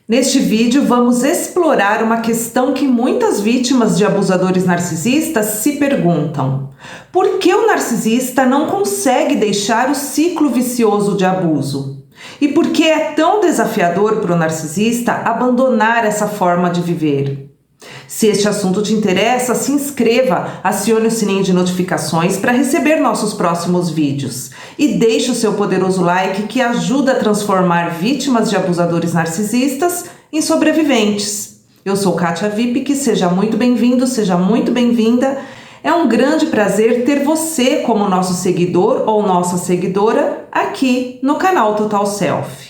Neste vídeo, vamos explorar uma questão que muitas vítimas de abusadores narcisistas se perguntam. Por que o narcisista não consegue deixar o ciclo vicioso de abuso? E por que é tão desafiador para o narcisista abandonar essa forma de viver? Se este assunto te interessa, se inscreva, acione o sininho de notificações para receber nossos próximos vídeos. E deixe o seu poderoso like que ajuda a transformar vítimas de abusadores narcisistas em sobreviventes. Eu sou Kátia Vipik, seja muito bem-vindo, seja muito bem-vinda. É um grande prazer ter você como nosso seguidor ou nossa seguidora aqui no canal Total Self.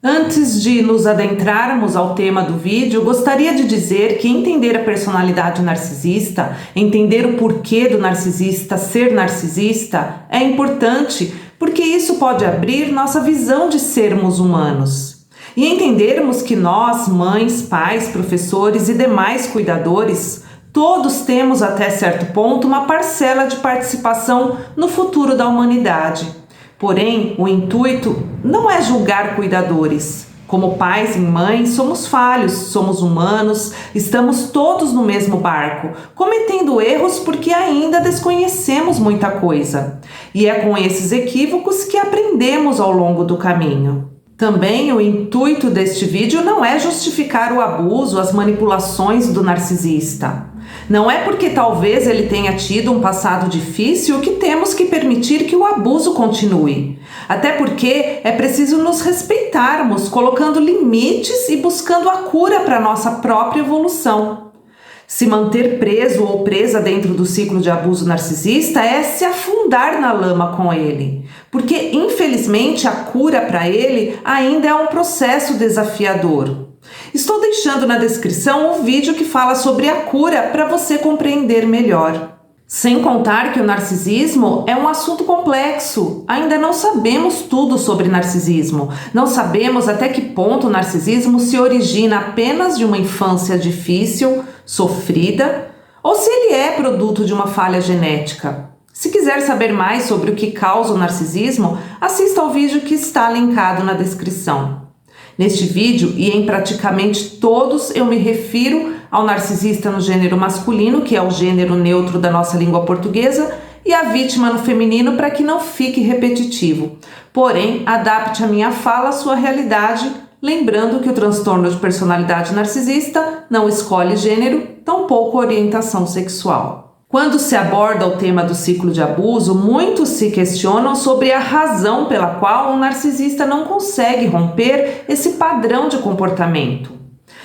Antes de nos adentrarmos ao tema do vídeo, gostaria de dizer que entender a personalidade narcisista, entender o porquê do narcisista ser narcisista é importante, porque isso pode abrir nossa visão de sermos humanos. E entendermos que nós, mães, pais, professores e demais cuidadores, todos temos até certo ponto uma parcela de participação no futuro da humanidade. Porém, o intuito não é julgar cuidadores. Como pais e mães, somos falhos, somos humanos, estamos todos no mesmo barco, cometendo erros porque ainda desconhecemos muita coisa. E é com esses equívocos que aprendemos ao longo do caminho. Também o intuito deste vídeo não é justificar o abuso, as manipulações do narcisista. Não é porque talvez ele tenha tido um passado difícil que temos que permitir que o abuso continue. Até porque é preciso nos respeitarmos, colocando limites e buscando a cura para nossa própria evolução. Se manter preso ou presa dentro do ciclo de abuso narcisista é se afundar na lama com ele. Porque, infelizmente, a cura para ele ainda é um processo desafiador. Estou deixando na descrição o vídeo que fala sobre a cura para você compreender melhor. Sem contar que o narcisismo é um assunto complexo. Ainda não sabemos tudo sobre narcisismo. Não sabemos até que ponto o narcisismo se origina apenas de uma infância difícil, sofrida, ou se ele é produto de uma falha genética. Se quiser saber mais sobre o que causa o narcisismo, assista ao vídeo que está linkado na descrição. Neste vídeo, e em praticamente todos, eu me refiro ao narcisista no gênero masculino, que é o gênero neutro da nossa língua portuguesa, e a vítima no feminino para que não fique repetitivo. Porém, adapte a minha fala à sua realidade, lembrando que o transtorno de personalidade narcisista não escolhe gênero, tampouco orientação sexual. Quando se aborda o tema do ciclo de abuso, muitos se questionam sobre a razão pela qual um narcisista não consegue romper esse padrão de comportamento.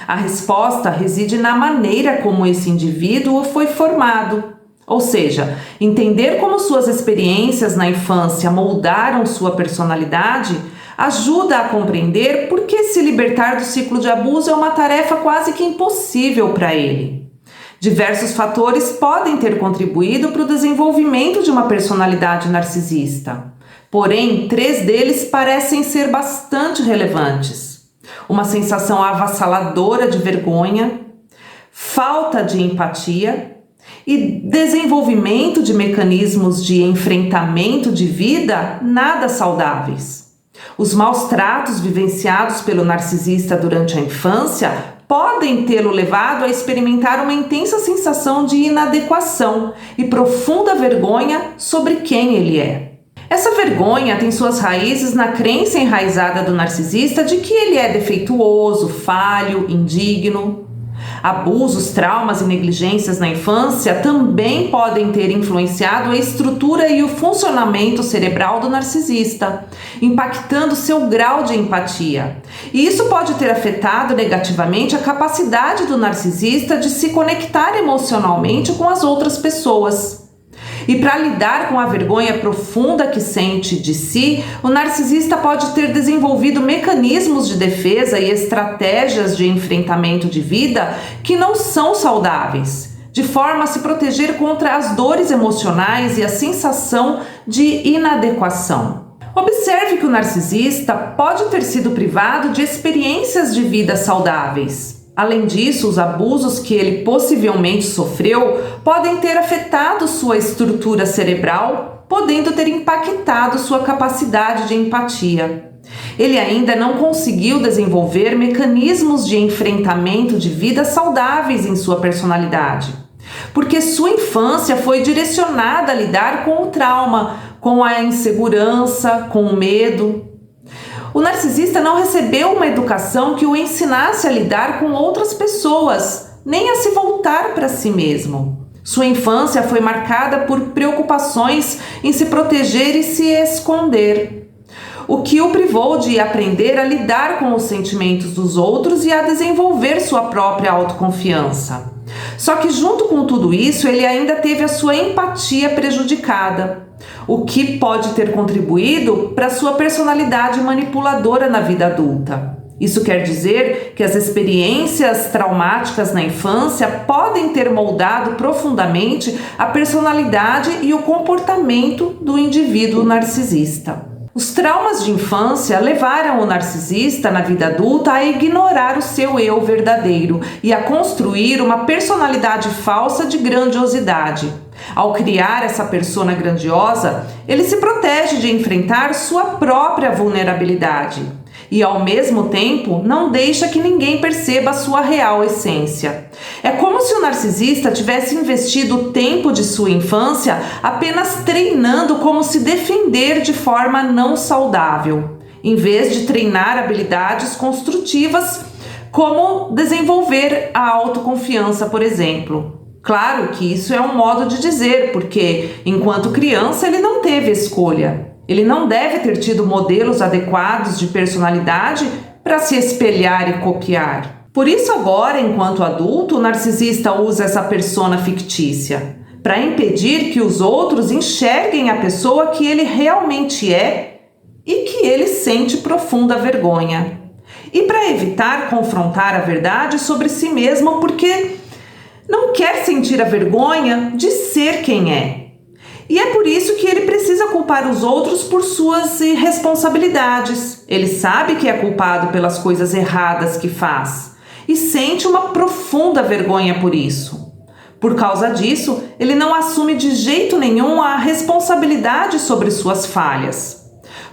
A resposta reside na maneira como esse indivíduo foi formado. Ou seja, entender como suas experiências na infância moldaram sua personalidade ajuda a compreender por que se libertar do ciclo de abuso é uma tarefa quase que impossível para ele. Diversos fatores podem ter contribuído para o desenvolvimento de uma personalidade narcisista. Porém, 3 deles parecem ser bastante relevantes. Uma sensação avassaladora de vergonha, falta de empatia e desenvolvimento de mecanismos de enfrentamento de vida nada saudáveis. Os maus tratos vivenciados pelo narcisista durante a infância podem tê-lo levado a experimentar uma intensa sensação de inadequação e profunda vergonha sobre quem ele é. Essa vergonha tem suas raízes na crença enraizada do narcisista de que ele é defeituoso, falho, indigno. Abusos, traumas e negligências na infância também podem ter influenciado a estrutura e o funcionamento cerebral do narcisista, impactando seu grau de empatia. E isso pode ter afetado negativamente a capacidade do narcisista de se conectar emocionalmente com as outras pessoas. E para lidar com a vergonha profunda que sente de si, o narcisista pode ter desenvolvido mecanismos de defesa e estratégias de enfrentamento de vida que não são saudáveis, de forma a se proteger contra as dores emocionais e a sensação de inadequação. Observe que o narcisista pode ter sido privado de experiências de vida saudáveis. Além disso, os abusos que ele possivelmente sofreu podem ter afetado sua estrutura cerebral, podendo ter impactado sua capacidade de empatia. Ele ainda não conseguiu desenvolver mecanismos de enfrentamento de vida saudáveis em sua personalidade, porque sua infância foi direcionada a lidar com o trauma, com a insegurança, com o medo. O narcisista não recebeu uma educação que o ensinasse a lidar com outras pessoas, nem a se voltar para si mesmo. Sua infância foi marcada por preocupações em se proteger e se esconder, o que o privou de aprender a lidar com os sentimentos dos outros e a desenvolver sua própria autoconfiança. Só que junto com tudo isso, ele ainda teve a sua empatia prejudicada, o que pode ter contribuído para sua personalidade manipuladora na vida adulta. Isso quer dizer que as experiências traumáticas na infância podem ter moldado profundamente a personalidade e o comportamento do indivíduo narcisista. Os traumas de infância levaram o narcisista na vida adulta a ignorar o seu eu verdadeiro e a construir uma personalidade falsa de grandiosidade. Ao criar essa persona grandiosa, ele se protege de enfrentar sua própria vulnerabilidade e, ao mesmo tempo, não deixa que ninguém perceba a sua real essência. É como se o narcisista tivesse investido o tempo de sua infância apenas treinando como se defender de forma não saudável, em vez de treinar habilidades construtivas como desenvolver a autoconfiança, por exemplo. Claro que isso é um modo de dizer, porque enquanto criança ele não teve escolha. Ele não deve ter tido modelos adequados de personalidade para se espelhar e copiar. Por isso agora, enquanto adulto, o narcisista usa essa persona fictícia para impedir que os outros enxerguem a pessoa que ele realmente é e que ele sente profunda vergonha. E para evitar confrontar a verdade sobre si mesmo, porque não quer sentir a vergonha de ser quem é. E é por isso que ele precisa culpar os outros por suas irresponsabilidades. Ele sabe que é culpado pelas coisas erradas que faz e sente uma profunda vergonha por isso. Por causa disso, ele não assume de jeito nenhum a responsabilidade sobre suas falhas.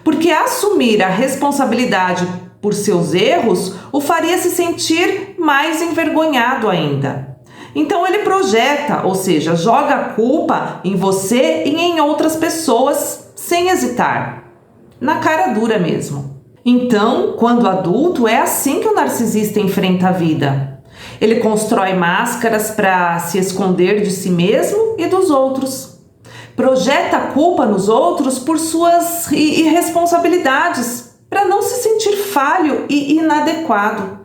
Porque assumir a responsabilidade por seus erros o faria se sentir mais envergonhado ainda. Então ele projeta, ou seja, joga a culpa em você e em outras pessoas sem hesitar, na cara dura mesmo. Então, quando adulto, é assim que o narcisista enfrenta a vida. Ele constrói máscaras para se esconder de si mesmo e dos outros. Projeta a culpa nos outros por suas irresponsabilidades, para não se sentir falho e inadequado.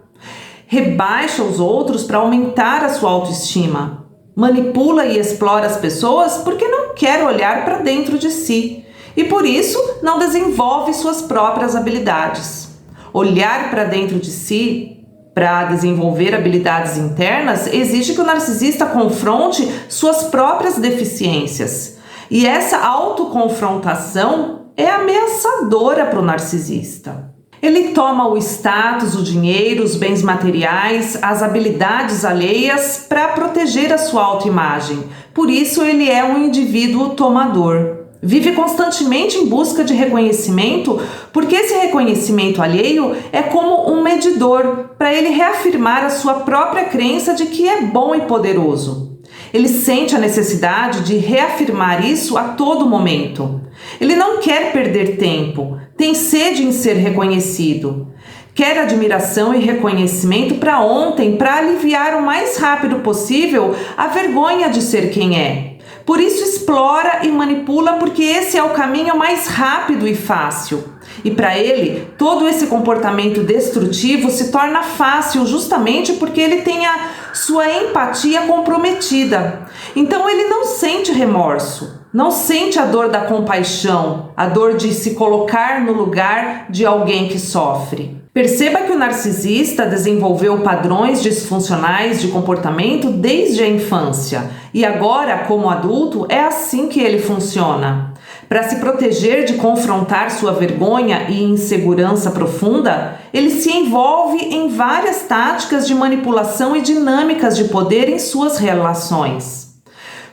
Rebaixa os outros para aumentar a sua autoestima. Manipula e explora as pessoas porque não quer olhar para dentro de si e por isso não desenvolve suas próprias habilidades. Olhar para dentro de si para desenvolver habilidades internas exige que o narcisista confronte suas próprias deficiências. E essa autoconfrontação é ameaçadora para o narcisista. Ele toma o status, o dinheiro, os bens materiais, as habilidades alheias para proteger a sua autoimagem. Por isso ele é um indivíduo tomador. Vive constantemente em busca de reconhecimento, porque esse reconhecimento alheio é como um medidor para ele reafirmar a sua própria crença de que é bom e poderoso. Ele sente a necessidade de reafirmar isso a todo momento. Ele não quer perder tempo, tem sede em ser reconhecido. Quer admiração e reconhecimento para ontem, para aliviar o mais rápido possível a vergonha de ser quem é. Por isso explora e manipula, porque esse é o caminho mais rápido e fácil. E para ele, todo esse comportamento destrutivo se torna fácil justamente porque ele tem a sua empatia comprometida. Então ele não sente remorso, não sente a dor da compaixão, a dor de se colocar no lugar de alguém que sofre. Perceba que o narcisista desenvolveu padrões disfuncionais de comportamento desde a infância e agora, como adulto, é assim que ele funciona. Para se proteger de confrontar sua vergonha e insegurança profunda, ele se envolve em várias táticas de manipulação e dinâmicas de poder em suas relações.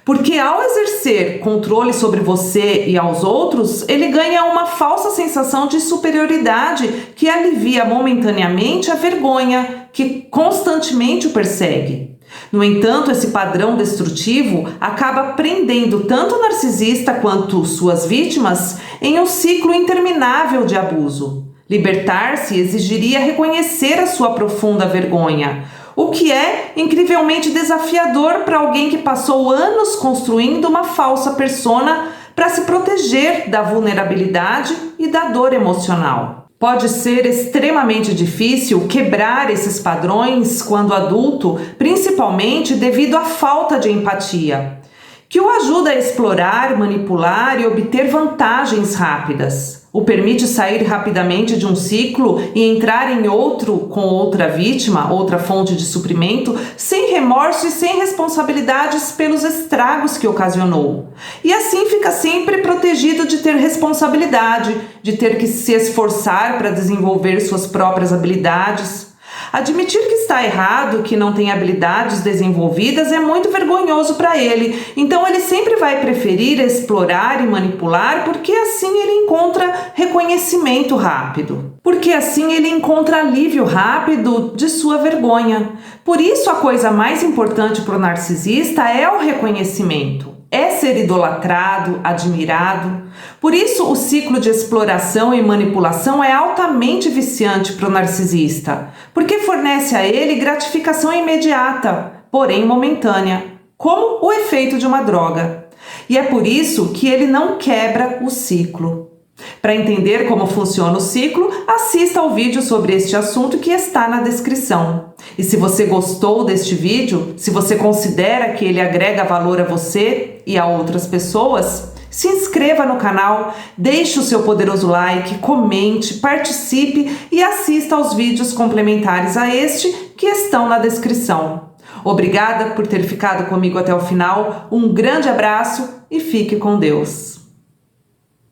Porque ao exercer controle sobre você e aos outros, ele ganha uma falsa sensação de superioridade que alivia momentaneamente a vergonha que constantemente o persegue. No entanto, esse padrão destrutivo acaba prendendo tanto o narcisista quanto suas vítimas em um ciclo interminável de abuso. Libertar-se exigiria reconhecer a sua profunda vergonha, o que é incrivelmente desafiador para alguém que passou anos construindo uma falsa persona para se proteger da vulnerabilidade e da dor emocional. Pode ser extremamente difícil quebrar esses padrões quando adulto, principalmente devido à falta de empatia, que o ajuda a explorar, manipular e obter vantagens rápidas. O permite sair rapidamente de um ciclo e entrar em outro com outra vítima, outra fonte de suprimento, sem remorso e sem responsabilidades pelos estragos que ocasionou. E assim fica sempre protegido de ter responsabilidade, de ter que se esforçar para desenvolver suas próprias habilidades. Admitir que está errado, que não tem habilidades desenvolvidas, é muito vergonhoso para ele. Então ele sempre vai preferir explorar e manipular, porque assim ele encontra reconhecimento rápido. Porque assim ele encontra alívio rápido de sua vergonha. Por isso a coisa mais importante para o narcisista é o reconhecimento. É ser idolatrado, admirado. Por isso, o ciclo de exploração e manipulação é altamente viciante para o narcisista, porque fornece a ele gratificação imediata, porém momentânea, como o efeito de uma droga. E é por isso que ele não quebra o ciclo. Para entender como funciona o ciclo, assista ao vídeo sobre este assunto que está na descrição. E se você gostou deste vídeo, se você considera que ele agrega valor a você e a outras pessoas, se inscreva no canal, deixe o seu poderoso like, comente, participe e assista aos vídeos complementares a este que estão na descrição. Obrigada por ter ficado comigo até o final, um grande abraço e fique com Deus.